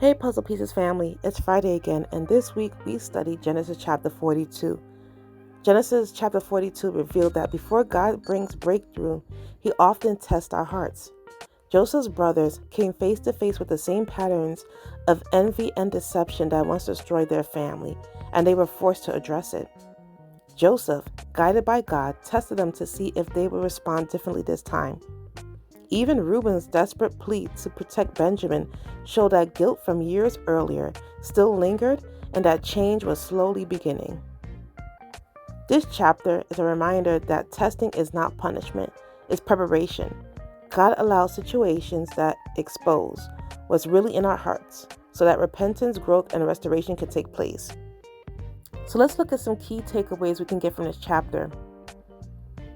Hey Puzzle Pieces family, it's Friday again, and this week we studied Genesis chapter 42. Genesis chapter 42 revealed that before God brings breakthrough, he often tests our hearts. Joseph's brothers came face to face with the same patterns of envy and deception that once destroyed their family, and they were forced to address it. Joseph, guided by God, tested them to see if they would respond differently this time. Even Reuben's desperate plea to protect Benjamin showed that guilt from years earlier still lingered and that change was slowly beginning. This chapter is a reminder that testing is not punishment, it's preparation. God allows situations that expose what's really in our hearts so that repentance, growth, and restoration can take place. So let's look at some key takeaways we can get from this chapter.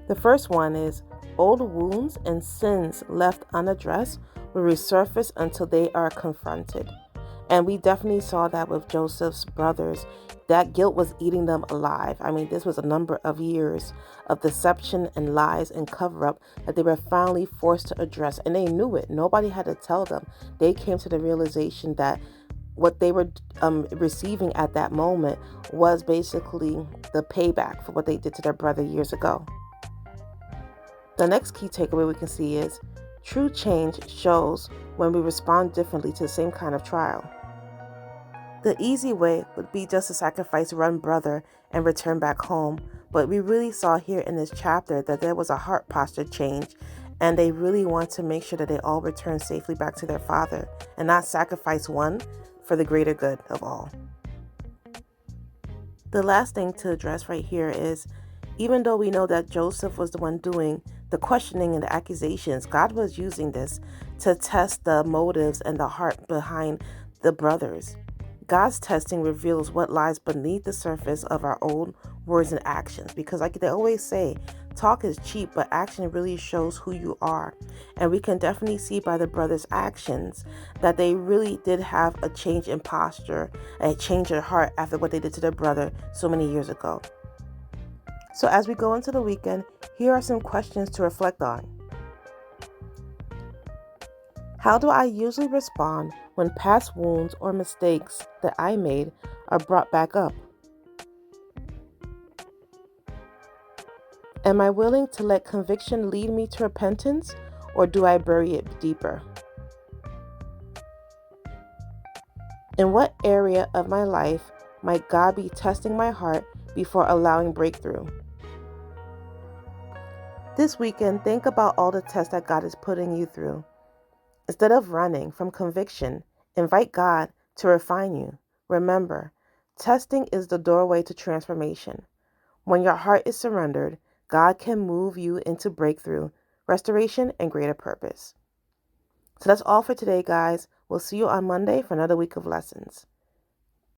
The first one is old wounds and sins left unaddressed will resurface until they are confronted. And we definitely saw that with Joseph's brothers. That guilt was eating them alive. This was a number of years of deception and lies and cover-up that they were finally forced to address. And they knew it. Nobody had to tell them. They came to the realization that what they were receiving at that moment was basically the payback for what they did to their brother years ago. The next key takeaway we can see is true change shows when we respond differently to the same kind of trial. The easy way would be just to sacrifice one brother and return back home, but we really saw here in this chapter that there was a heart posture change, and they really want to make sure that they all return safely back to their father and not sacrifice one for the greater good of all. The last thing to address right here is, even though we know that Joseph was the one doing the questioning and the accusations, God was using this to test the motives and the heart behind the brothers. God's testing reveals what lies beneath the surface of our own words and actions. Because like they always say, talk is cheap, but action really shows who you are. And we can definitely see by the brothers' actions that they really did have a change in posture, a change in heart after what they did to their brother so many years ago. So as we go into the weekend, here are some questions to reflect on. How do I usually respond when past wounds or mistakes that I made are brought back up? Am I willing to let conviction lead me to repentance, or do I bury it deeper? In what area of my life might God be testing my heart before allowing breakthrough? This weekend, think about all the tests that God is putting you through. Instead of running from conviction, invite God to refine you. Remember, testing is the doorway to transformation. When your heart is surrendered, God can move you into breakthrough, restoration, and greater purpose. So that's all for today, guys. We'll see you on Monday for another week of lessons.